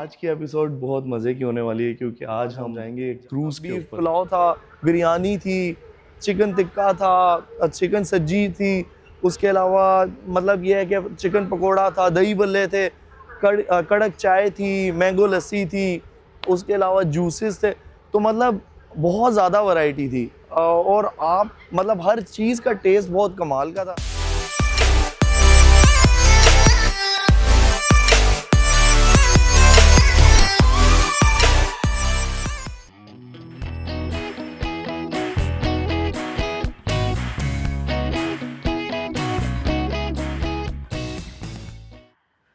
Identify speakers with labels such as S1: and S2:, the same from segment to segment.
S1: आज की एपिसोड बहुत मज़े की होने वाली है क्योंकि आज हम जाएंगे क्रूज के ऊपर। पुलाव था, बिरयानी थी, चिकन टिक्का था, चिकन सज्जी थी, उसके अलावा मतलब ये है कि चिकन पकोड़ा था, दही बल्ले थे, कड़क चाय थी, मैंगो लस्सी थी, उसके अलावा जूसेस थे। तो मतलब बहुत ज़्यादा वैरायटी थी और आप मतलब हर चीज़ का टेस्ट बहुत कमाल का था।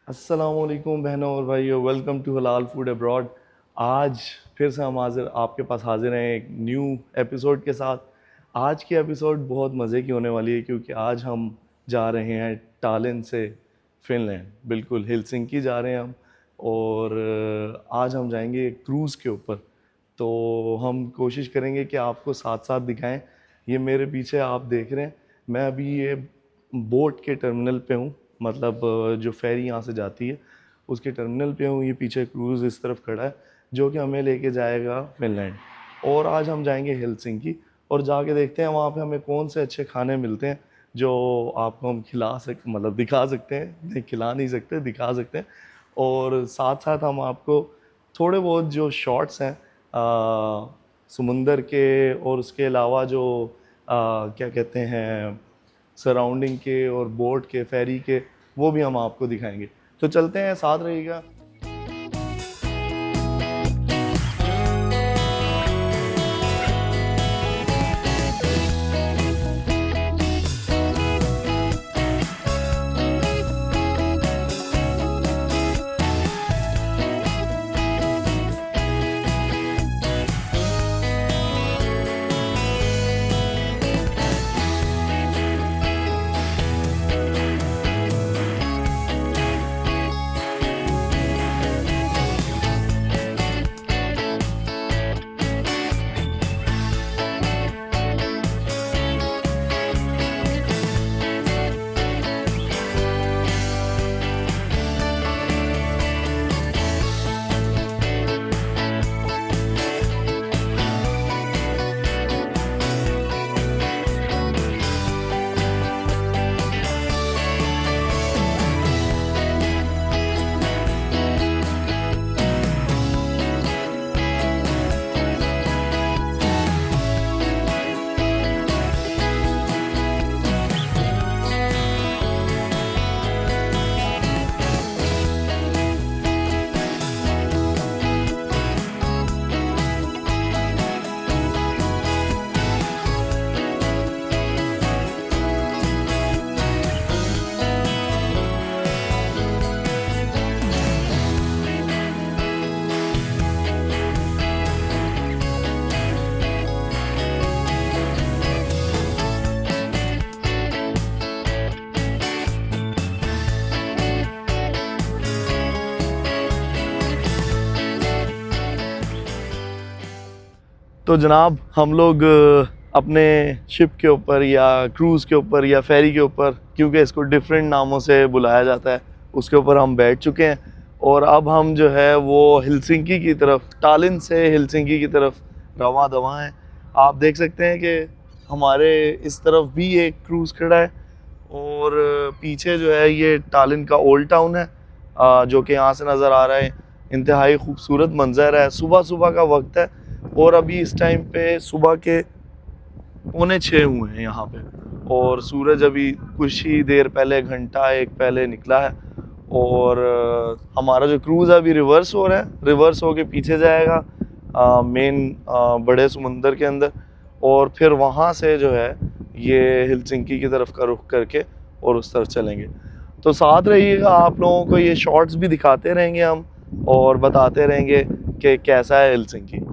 S1: अस्सलामुअलैकुम बहनों और भाइयों, वेलकम टू हलाल फूड अब्रॉड। आज फिर से हम आपके पास हाजिर हैं एक न्यू एपिसोड के साथ। आज की एपिसोड बहुत मज़े की होने वाली है क्योंकि आज हम जा रहे हैं टालिन से फिनलैंड, बिल्कुल हेलसिंकी जा रहे हैं हम। और आज हम जाएंगे क्रूज़ के ऊपर। तो हम कोशिश करेंगे कि आपको साथ साथ दिखाएं। ये मेरे पीछे आप देख रहे हैं, मैं अभी ये बोट के टर्मिनल पे हूँ, मतलब जो फेरी यहाँ से जाती है उसके टर्मिनल पे हूँ। ये पीछे क्रूज़ इस तरफ खड़ा है जो कि हमें लेके जाएगा फिनलैंड। और आज हम जाएंगे हेलसिंकी और जाके देखते हैं वहाँ पे हमें कौन से अच्छे खाने मिलते हैं जो आपको हम मतलब दिखा सकते हैं। नहीं, खिला नहीं सकते, दिखा सकते हैं। और साथ साथ हम आपको थोड़े बहुत जो शॉट्स हैं समुंदर के और उसके अलावा जो क्या कहते हैं सराउंडिंग के और बोट के, फेरी के, वो भी हम आपको दिखाएंगे। तो चलते हैं, साथ रहिएगा। तो जनाब, हम लोग अपने शिप के ऊपर या क्रूज़ के ऊपर या फेरी के ऊपर, क्योंकि इसको डिफरेंट नामों से बुलाया जाता है, उसके ऊपर हम बैठ चुके हैं। और अब हम जो है वो हेलसिंकी की तरफ, टालिन से हेलसिंकी की तरफ रवां दवां हैं। आप देख सकते हैं कि हमारे इस तरफ भी एक क्रूज़ खड़ा है और पीछे जो है ये टालिन का ओल्ड टाउन है जो कि यहाँ से नज़र आ रहा है। इंतहाई खूबसूरत मंजर है, सुबह सुबह का वक्त है और अभी इस टाइम पे सुबह के 5:45 हुए हैं यहाँ पे। और सूरज अभी कुछ ही देर पहले, घंटा एक पहले निकला है। और हमारा जो क्रूज़ है अभी रिवर्स हो रहा है, रिवर्स होके पीछे जाएगा मेन बड़े समुंदर के अंदर। और फिर वहाँ से जो है ये हेलसिंकी की तरफ का रुख करके और उस तरफ चलेंगे। तो साथ रहिएगा, आप लोगों को ये शॉट्स भी दिखाते रहेंगे हम और बताते रहेंगे कि कैसा है हेलसिंकी।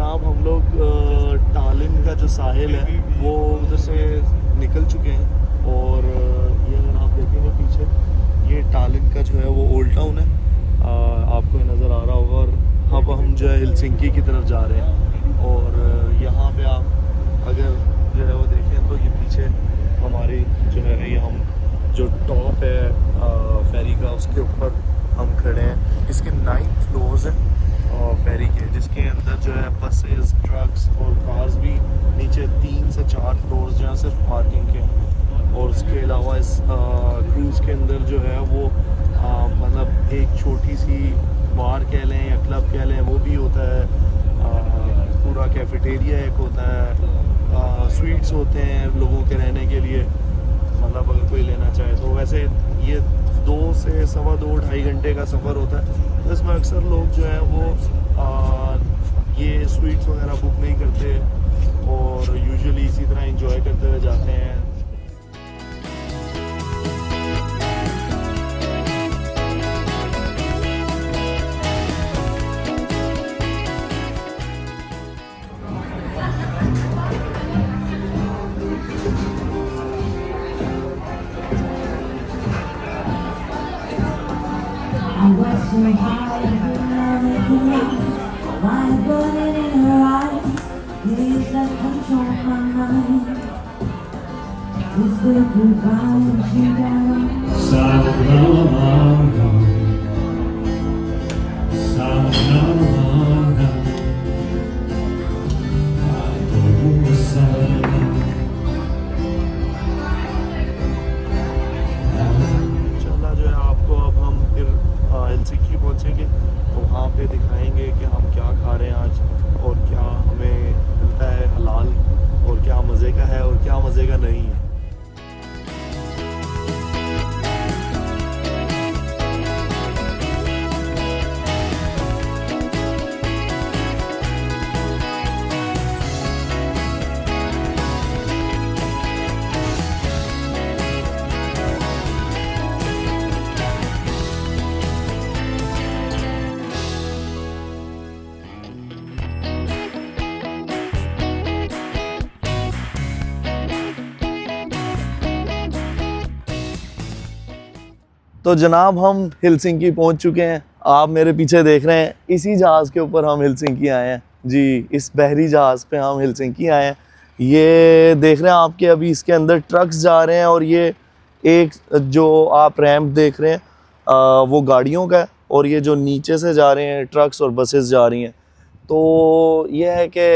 S1: जनाब हम लोग टालिन का जो साहिल है वो उधर से निकल चुके हैं और ये अगर आप देखेंगे पीछे ये टालिन का जो है वो ओल्ड टाउन है, आपको ये नज़र आ रहा होगा। और अब हम जो है हेलसिंकी की तरफ जा रहे हैं और यहाँ पे आप अगर जो है वो देखें तो ये पीछे हमारी जो है ये हम जो टॉप है फेरी का उसके ऊपर हम खड़े हैं। इसके 9th फ्लोर्स हैं फेरी के, जिसके अंदर जो है बसेस, ट्रक्स और कार्स भी नीचे 3 से 4 फ्लोर्स जो हैं सिर्फ पार्किंग के। और उसके अलावा इस क्रूज़ के अंदर जो है वो मतलब एक छोटी सी बार कह लें या क्लब कह लें वो भी होता है, पूरा कैफेटेरिया एक होता है, स्वीट्स होते हैं लोगों के रहने के लिए, मतलब अगर कोई लेना चाहे तो। वैसे ये 2 से सवा 2 ढाई घंटे का सफ़र होता है, तो इसमें अक्सर लोग जो है वो ये स्वीट्स वगैरह बुक नहीं करते और यूजुअली इसी तरह एंजॉय करते हुए जाते हैं।
S2: I was so high, I could not make it right. Why burning in her eyes? Please let control my mind. Whisper goodbye and she died.
S3: Sayonara, sayonara,
S1: इंशाल्लाह जो है आपको अब हम फिर हेलसिंकी पहुँचेंगे तो वहाँ पे दिखाएंगे कि हम क्या खा रहे हैं आज और क्या हमें मिलता है हलाल और क्या मज़े का है और क्या मज़े का नहीं है। तो जनाब हम हेलसिंकी पहुंच चुके हैं, आप मेरे पीछे देख रहे हैं इसी जहाज़ के ऊपर हम हेलसिंकी आए हैं जी। इस बहरी जहाज़ पे हम हेलसिंकी आए हैं। ये देख रहे हैं आपके अभी इसके अंदर ट्रक्स जा रहे हैं और ये एक जो आप रैंप देख रहे हैं वो गाड़ियों का है और ये जो नीचे से जा रहे हैं ट्रक्स और बसेस जा रही हैं। तो ये है कि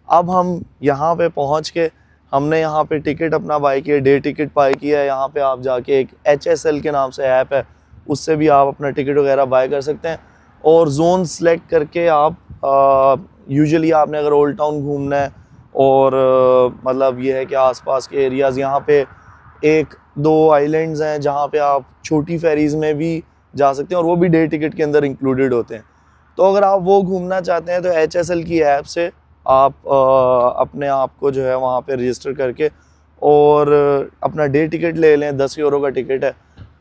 S1: अब हम यहाँ पे पहुँच के हमने यहाँ पे टिकट अपना बाय किया, डे टिकट बाय किया है। यहाँ पे आप जाके एक HSL के नाम से ऐप है, उससे भी आप अपना टिकट वगैरह बाय कर सकते हैं और जोन सेलेक्ट करके आप यूजुअली आपने अगर ओल्ड टाउन घूमना है और मतलब ये है कि आसपास के एरियाज़, यहाँ पे 1-2 आइलैंड्स हैं जहाँ पे आप छोटी फेरीज़ में भी जा सकते हैं और वो भी डे टिकट के अंदर इंक्लूडेड होते हैं। तो अगर आप वो घूमना चाहते हैं तो HSL की ऐप से आप अपने आप को जो है वहाँ पे रजिस्टर करके और अपना डे टिकट ले लें। 10 यूरो का टिकट है,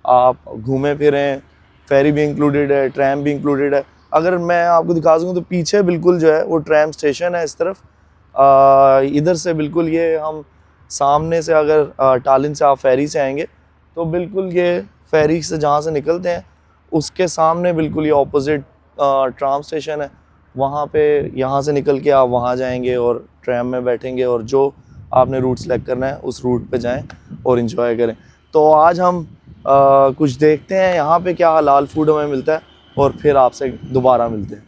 S1: आप घूमें फिरें, फेरी भी इंक्लूडेड है, ट्रैम भी इंक्लूडेड है। अगर मैं आपको दिखा सकूँ तो पीछे बिल्कुल जो है वो ट्रैम स्टेशन है इस तरफ, इधर से बिल्कुल ये हम सामने से अगर टालिन से आप फेरी से आएंगे तो बिल्कुल ये फेरी से जहाँ से निकलते हैं उसके सामने बिल्कुल ये ऑपोजिट ट्राम स्टेशन है। वहाँ पे यहाँ से निकल के आप वहाँ जाएंगे और ट्रैम में बैठेंगे और जो आपने रूट सेलेक्ट करना है उस रूट पे जाएं और इन्जॉय करें। तो आज हम कुछ देखते हैं यहाँ पे क्या हलाल फूड हमें मिलता है और फिर आपसे दोबारा मिलते हैं।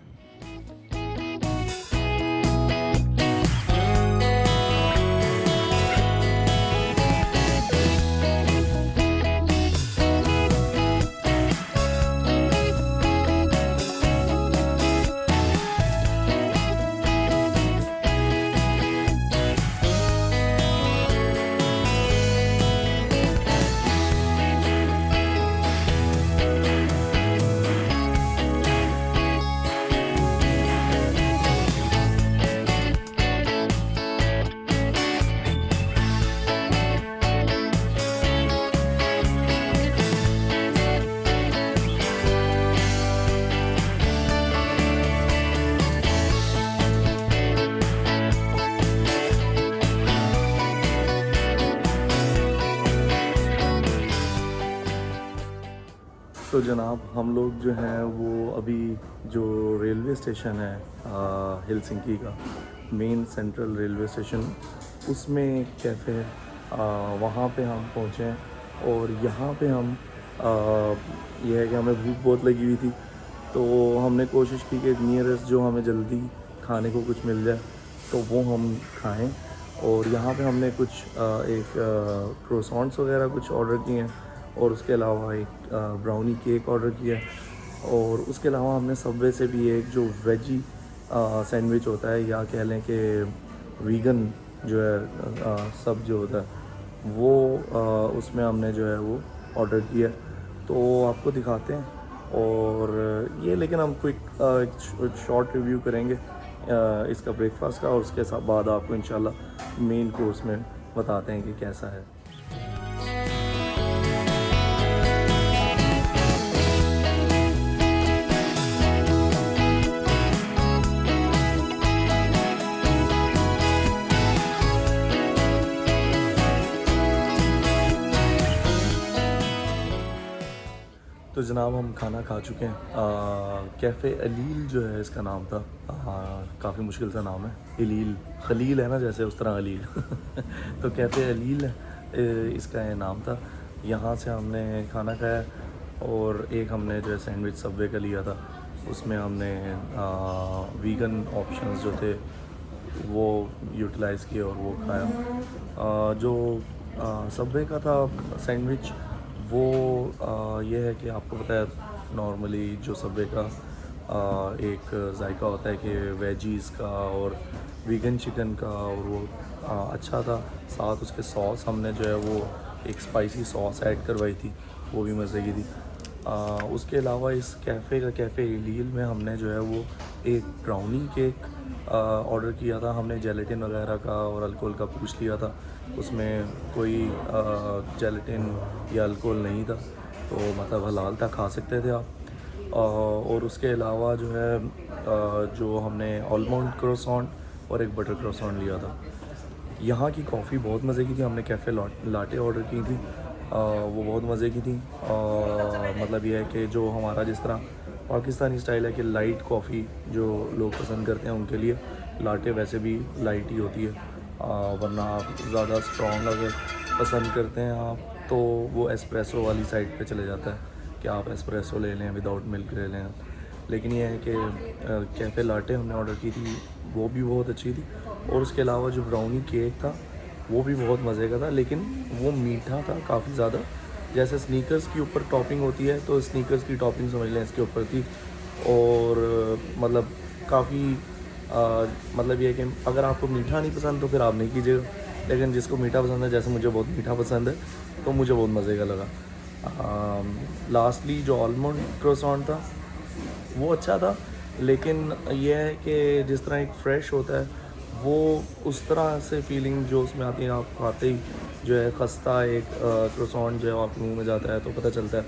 S1: तो जनाब हम लोग जो हैं वो अभी जो रेलवे स्टेशन है हेलसिंकी का मेन सेंट्रल रेलवे स्टेशन उसमें एक कैफ़े है वहाँ पे हम पहुँचे हैं और यहाँ पे हम यह है कि हमें भूख बहुत लगी हुई थी तो हमने कोशिश की कि नियरेस्ट जो हमें जल्दी खाने को कुछ मिल जाए तो वो हम खाएं और यहाँ पे हमने कुछ एक क्रोसॉन्ट्स वगैरह कुछ ऑर्डर किए हैं और उसके अलावा एक ब्राउनी केक ऑर्डर किया है और उसके अलावा हमने सबवे से भी एक जो वेजी सैंडविच होता है या कह लें कि वीगन जो है सब जो होता है वो उसमें हमने जो है वो ऑर्डर किया है तो आपको दिखाते हैं और ये लेकिन हम एक शॉर्ट रिव्यू करेंगे इसका ब्रेकफास्ट का और उसके बाद आपको इंशाल्लाह मेन कोर्स में बताते हैं कि कैसा है। तो जनाब हम खाना खा चुके हैं कैफ़े अलील जो है इसका नाम था काफ़ी मुश्किल सा नाम है अलील खलील है ना जैसे उस तरह अलील तो कैफ़े अलील इसका ये नाम था। यहाँ से हमने खाना खाया और एक हमने जो है सैंडविच सबवे का लिया था उसमें हमने वीगन ऑप्शंस जो थे वो यूटिलाइज़ किए और वो खाया। जो सबवे का था सैंडविच वो ये है कि आपको पता है नॉर्मली जो सबवे का एक जायका होता है कि वेजीज़ का और वीगन चिकन का और वो अच्छा था। साथ उसके सॉस हमने जो है वो एक स्पाइसी सॉस ऐड करवाई थी वो भी मज़े की थी। उसके अलावा इस कैफ़े अलील में हमने जो है वो एक ब्राउनी केक ऑर्डर किया था। हमने जेलेटिन वगैरह का और अल्कोहल का पूछ लिया था उसमें कोई जेलेटिन या अल्कोहल नहीं था तो मतलब हलाल था खा सकते थे आप। और उसके अलावा जो है जो हमने आलमंड क्रोसॉन्ट और एक बटर क्रोसॉन्ट लिया था। यहाँ की कॉफ़ी बहुत मज़े की थी। हमने कैफ़े लाटे ऑर्डर की थी वो बहुत मज़े की थी। मतलब ये है कि जो हमारा जिस तरह पाकिस्तानी स्टाइल है कि लाइट कॉफ़ी जो लोग पसंद करते हैं उनके लिए लाटे वैसे भी लाइट ही होती है वरना आप ज़्यादा स्ट्रॉन्ग अगर पसंद करते हैं आप तो वो एस्प्रेसो वाली साइड पे चले जाता है कि आप एस्प्रेसो ले लें विदाउट मिल्क ले लें। लेकिन ये है कि कैफ़े लाटे हमने ऑर्डर की थी वो भी बहुत अच्छी थी और उसके अलावा जो ब्राउनी केक था वो भी बहुत मज़े का था लेकिन वो मीठा था काफ़ी ज़्यादा। जैसे स्नीकर्स के ऊपर टॉपिंग होती है तो स्नीकर्स की टॉपिंग समझ लें इसके ऊपर थी और मतलब काफ़ी मतलब ये है कि अगर आपको मीठा नहीं पसंद तो फिर आप नहीं कीजिएगा लेकिन जिसको मीठा पसंद है जैसे मुझे बहुत मीठा पसंद है तो मुझे बहुत मज़े का लगा। लास्टली जो आलमंड क्रोसॉन्ट था वो अच्छा था लेकिन यह है कि जिस तरह एक फ़्रेश होता है वो उस तरह से फीलिंग जो उसमें आती है आप खाते ही जो है खस्ता एक क्रोसॉन्ट जो है आपके मुंह में जाता है तो पता चलता है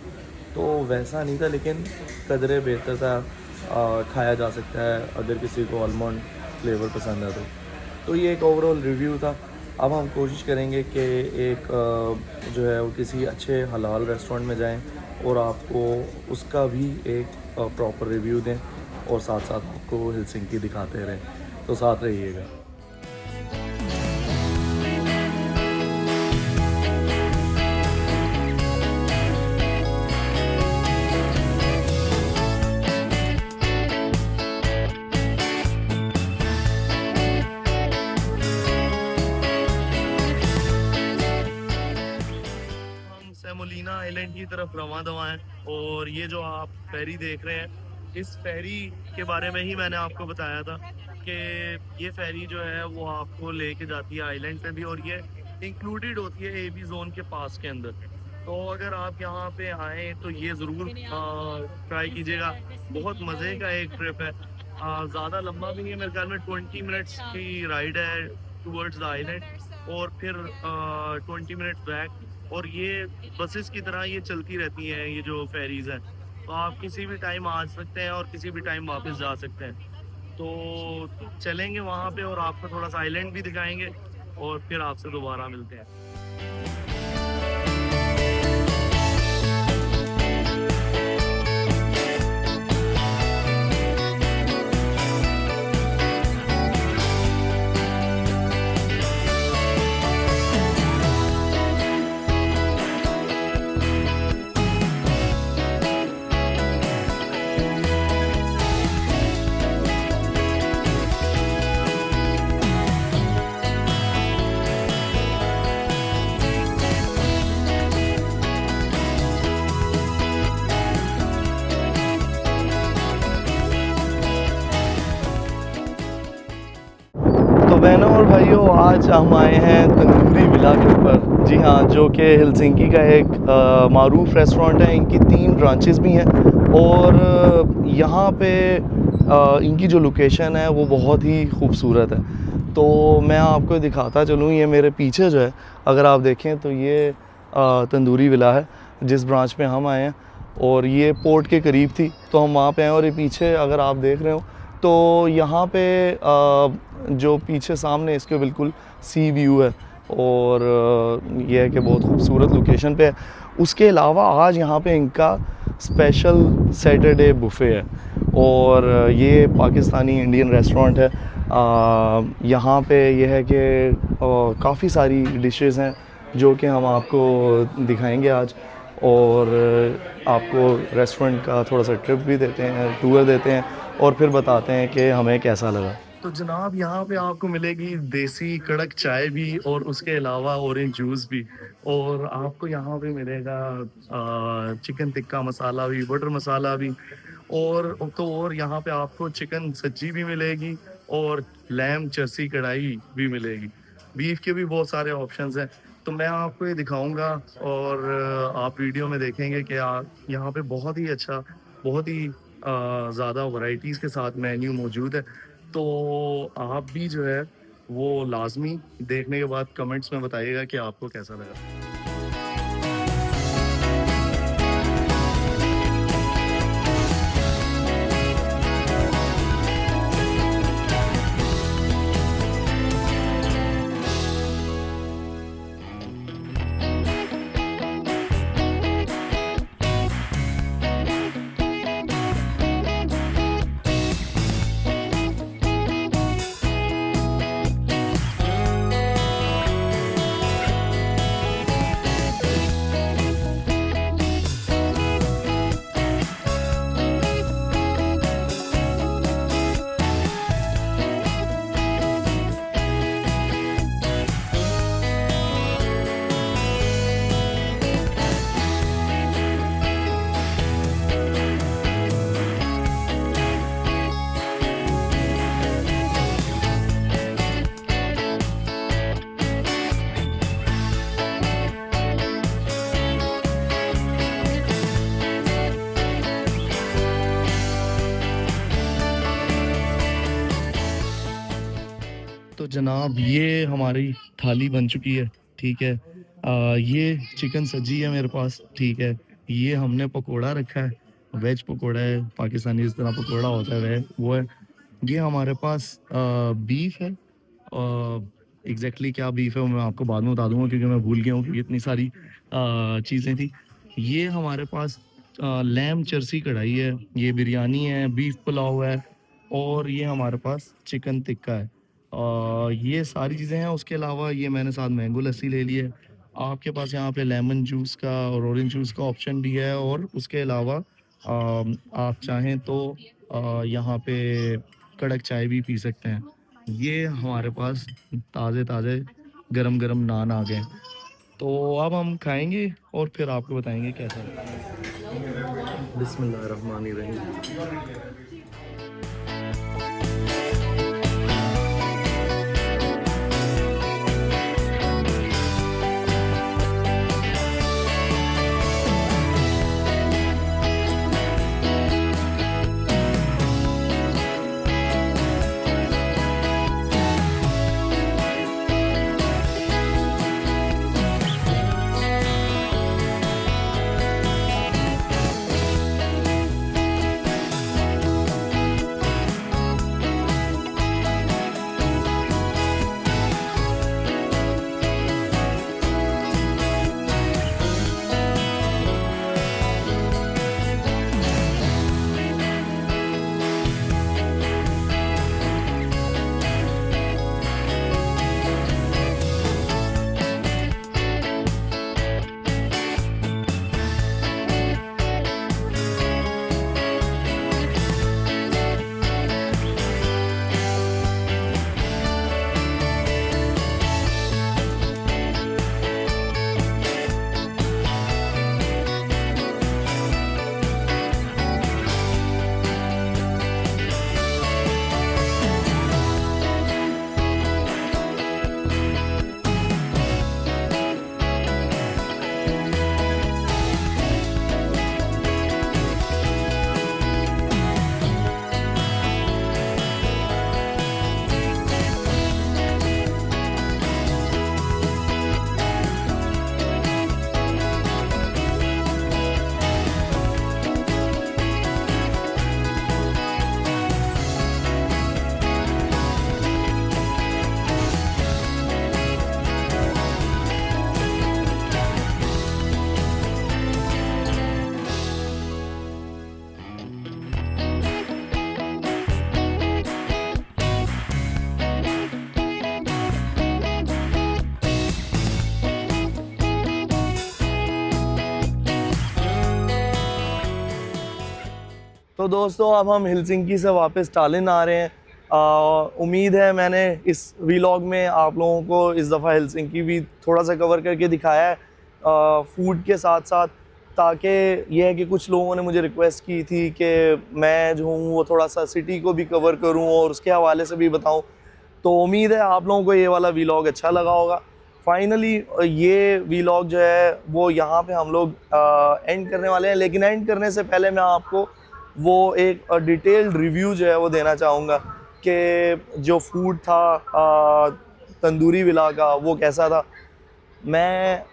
S1: तो वैसा नहीं था लेकिन कदरे बेहतर था खाया जा सकता है अगर किसी को आलमंड फ्लेवर पसंद है तो ये एक ओवरऑल रिव्यू था। अब हम कोशिश करेंगे कि एक जो है वो किसी अच्छे हलाल रेस्टोरेंट में जाएं और आपको उसका भी एक प्रॉपर रिव्यू दें और साथ साथ आपको हेलसिंकी दिखाते रहें तो साथ रहिएगा। सेमोलिना आइलैंड की तरफ रवां दवा हैं और ये जो आप फेरी देख रहे हैं इस फेरी के बारे में ही मैंने आपको बताया था कि ये फेरी जो है वो आपको लेके जाती है आइलैंड पे भी और ये इंक्लूडेड होती है एबी जोन के पास के अंदर। तो अगर आप यहाँ पे आएँ तो ये ज़रूर ट्राई कीजिएगा। बहुत मज़े का एक ट्रिप है ज़्यादा लंबा भी नहीं है मेरे ख्याल में 20 मिनट्स की राइड है टूवर्ड्स द आइलैंड और फिर 20 मिनट्स बैक और ये बसेस की तरह ये चलती रहती हैं ये जो फेरीज़ हैं तो आप किसी भी टाइम आ सकते हैं और किसी भी टाइम वापस जा सकते हैं। तो चलेंगे वहाँ पे और आपको थोड़ा सा आइलैंड भी दिखाएंगे और फिर आपसे दोबारा मिलते हैं। भाइयों, आज हम आए हैं तंदूरी विला के ऊपर। जी हाँ, जो कि हेलसिंकी का एक मारूफ रेस्टोरेंट है। इनकी 3 ब्रांचेस भी हैं और यहाँ पे इनकी जो लोकेशन है वो बहुत ही खूबसूरत है। तो मैं आपको दिखाता चलूँ, ये मेरे पीछे जो है, अगर आप देखें तो ये तंदूरी विला है जिस ब्रांच में हम आए हैं, और ये पोर्ट के करीब थी तो हम वहाँ पे आए। और ये पीछे अगर आप देख रहे हो तो यहाँ पे जो पीछे सामने इसके बिल्कुल सी व्यू है, और ये है कि बहुत खूबसूरत लोकेशन पे है। उसके अलावा आज यहाँ पे इनका स्पेशल सैटरडे बुफ़े है, और ये पाकिस्तानी इंडियन रेस्टोरेंट है। यहाँ पे ये है कि काफ़ी सारी डिशेस हैं जो कि हम आपको दिखाएंगे आज, और आपको रेस्टोरेंट का थोड़ा सा ट्रिप भी देते हैं, टूर देते हैं, और फिर बताते हैं कि हमें कैसा लगा। तो जनाब, यहाँ पे आपको मिलेगी देसी कड़क चाय भी, और उसके अलावा ऑरेंज जूस भी, और आपको यहाँ पे मिलेगा चिकन टिक्का मसाला भी, बटर मसाला भी, और यहाँ पे आपको चिकन सज्जी भी मिलेगी, और लैम चरसी कढ़ाई भी मिलेगी। बीफ के भी बहुत सारे ऑप्शंस हैं, तो मैं आपको ये दिखाऊंगा, और आप वीडियो में देखेंगे कि यहाँ पे बहुत ही अच्छा, बहुत ही ज़्यादा वैरायटीज़ के साथ मेन्यू मौजूद है। तो आप भी जो है वो लाजमी देखने के बाद कमेंट्स में बताइएगा कि आपको कैसा लगा। तो जनाब, ये हमारी थाली बन चुकी है, ठीक है। ये चिकन सज्जी है मेरे पास, ठीक है। ये हमने पकोड़ा रखा है, वेज पकोड़ा है, पाकिस्तानी जिस तरह पकोड़ा होता है वह वो है। ये हमारे पास बीफ है। एग्जैक्टली क्या बीफ है वो मैं आपको बाद में बता दूंगा, क्योंकि मैं भूल गया हूँ, क्योंकि इतनी सारी चीज़ें थी। ये हमारे पास लैम चरसी कढ़ाई है, ये बिरयानी है, बीफ पुलाव है, और ये हमारे पास चिकन टिक्का है। ये सारी चीज़ें हैं। उसके अलावा ये मैंने साथ मैंगो लस्सी ले ली है। आपके पास यहाँ पे लेमन जूस का और ऑरेंज जूस का ऑप्शन भी है, और उसके अलावा आप चाहें तो यहाँ पे कड़क चाय भी पी सकते हैं। ये हमारे पास ताज़े ताज़े गरम गरम नान आ गए, तो अब हम खाएंगे और फिर आपको बताएंगे कैसा है। बिस्मिल्लाहिर्रहमानिर्रहीम। तो दोस्तों अब हम हेलसिंकी से वापस टालिन आ रहे हैं। उम्मीद है मैंने इस वीलॉग में आप लोगों को इस दफ़ा हेलसिंकी भी थोड़ा सा कवर करके दिखाया है फूड के साथ साथ, ताकि यह है कि कुछ लोगों ने मुझे रिक्वेस्ट की थी कि मैं जो हूँ वो थोड़ा सा सिटी को भी कवर करूँ और उसके हवाले से भी बताऊँ। तो उम्मीद है आप लोगों को ये वाला वीलॉग अच्छा लगा होगा। फाइनली ये वीलॉग जो है वो यहाँ पे हम लोग एंड करने वाले हैं, लेकिन एंड करने से पहले मैं आपको वो एक डिटेल्ड रिव्यू जो है वो देना चाहूँगा कि जो फूड था तंदूरी विला का वो कैसा था। मैं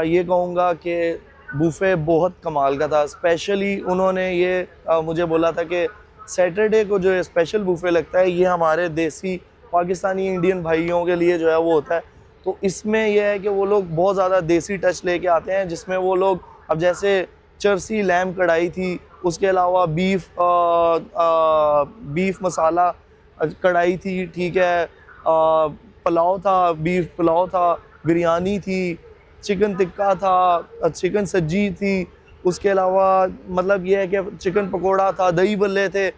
S1: ये कहूँगा कि बुफ़े बहुत कमाल का था। स्पेशली उन्होंने ये मुझे बोला था कि सैटरडे को जो स्पेशल बुफ़े लगता है ये हमारे देसी पाकिस्तानी इंडियन भाइयों के लिए जो है वो होता है। तो इसमें यह है कि वो लोग बहुत ज़्यादा देसी टच लेके आते हैं, जिसमें वो लोग अब जैसे चरसी लैम्ब कढ़ाई थी, उसके अलावा बीफ मसाला कढ़ाई थी, ठीक है, पुलाव था, बीफ पुलाव था, बिरयानी थी, चिकन टिक्का था, चिकन सज्जी थी, उसके अलावा मतलब ये है कि चिकन पकोड़ा था, दही बल्ले थे,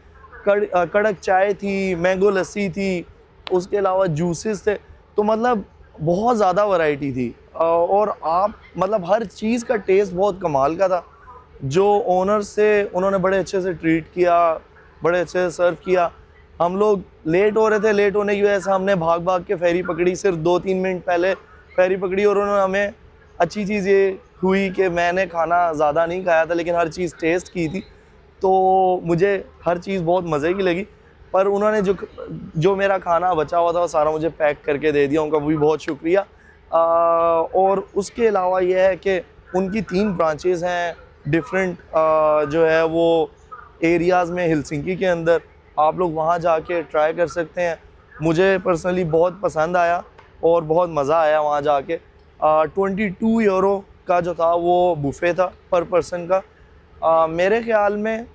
S1: कड़क चाय थी, मैंगो लस्सी थी, उसके अलावा जूसेस थे। तो मतलब बहुत ज़्यादा वैरायटी थी और आप मतलब हर चीज़ का टेस्ट बहुत कमाल का था। जो ओनर से उन्होंने बड़े अच्छे से ट्रीट किया, बड़े अच्छे से सर्व किया। हम लोग लेट हो रहे थे, लेट होने की वजह से हमने भाग भाग के फेरी पकड़ी, सिर्फ 2-3 मिनट पहले फेरी पकड़ी। और उन्होंने हमें अच्छी चीज़ ये हुई कि मैंने खाना ज़्यादा नहीं खाया था, लेकिन हर चीज़ टेस्ट की थी, तो मुझे हर चीज़ बहुत मज़े की लगी। पर उन्होंने जो मेरा खाना बचा हुआ था वो सारा मुझे पैक करके दे दिया, उनका भी बहुत शुक्रिया। और उसके अलावा ये है कि उनकी 3 ब्रांचेस हैं डिफरेंट जो है वो एरियाज़ में हेलसिंकी के अंदर। आप लोग वहाँ जाके ट्राई कर सकते हैं। मुझे पर्सनली बहुत पसंद आया और बहुत मज़ा आया वहाँ जाके। 22 यूरो का जो था वो बुफ़े था पर पर्सन का। मेरे ख़्याल में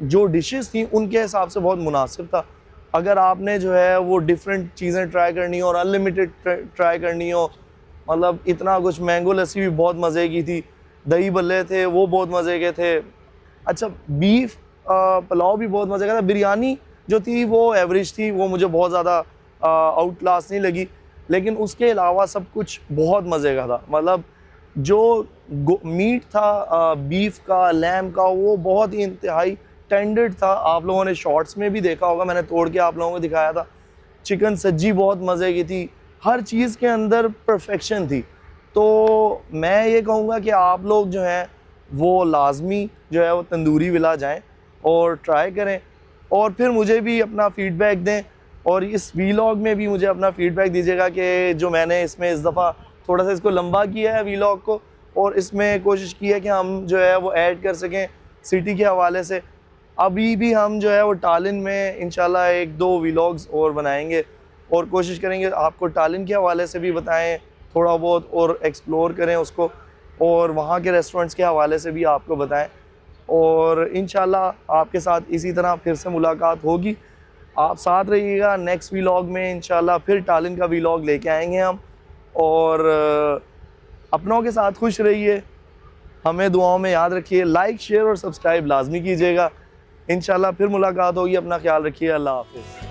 S1: जो डिशेस थी उनके हिसाब से बहुत मुनासिब था। अगर आपने जो है वो डिफरेंट चीज़ें ट्राई करनी हो और अनलिमिटेड ट्राई करनी हो, मतलब इतना कुछ, मैंगो लस्सी भी बहुत मज़े की थी, दही बल्ले थे वो बहुत मज़े के थे। अच्छा, बीफ पुलाव भी बहुत मज़े का था। बिरयानी जो थी वो एवरेज थी, वो मुझे बहुत ज़्यादा आउट क्लास नहीं लगी, लेकिन उसके अलावा सब कुछ बहुत मज़े का था। मतलब जो मीट था बीफ का, लैम का, वो बहुत ही इंतहाई टेंडर था। आप लोगों ने शॉर्ट्स में भी देखा होगा, मैंने तोड़ के आप लोगों को दिखाया था। चिकन सज्जी बहुत मज़े की थी, हर चीज़ के अंदर परफेक्शन थी। तो मैं ये कहूँगा कि आप लोग जो हैं वो लाजमी जो है वो तंदूरी विला जाएं और ट्राई करें, और फिर मुझे भी अपना फ़ीडबैक दें। और इस वीलॉग में भी मुझे अपना फ़ीडबैक दीजिएगा कि जो मैंने इसमें इस दफ़ा थोड़ा सा इसको लंबा किया है वीलॉग को, और इसमें कोशिश की है कि हम जो है वो ऐड कर सकें सिटी के हवाले से। अभी भी हम जो है वो टालिन में इंशाल्लाह 1-2 वीलॉग्स और बनाएंगे और कोशिश करेंगे आपको टालिन के हवाले से भी बताएं थोड़ा बहुत, और एक्सप्लोर करें उसको, और वहाँ के रेस्टोरेंट्स के हवाले से भी आपको बताएं। और इंशाल्लाह आपके साथ इसी तरह फिर से मुलाकात होगी। आप साथ रहिएगा। नेक्स्ट वीलॉग में इंशाल्लाह फिर टालिन का वीलॉग लेके आएंगे हम। और अपनों के साथ खुश रहिए, हमें दुआओं में याद रखिए। लाइक, शेयर और सब्सक्राइब लाजमी कीजिएगा। इंशाल्लाह फिर मुलाकात होगी। अपना ख्याल रखिए। अल्लाह हाफ़िज़।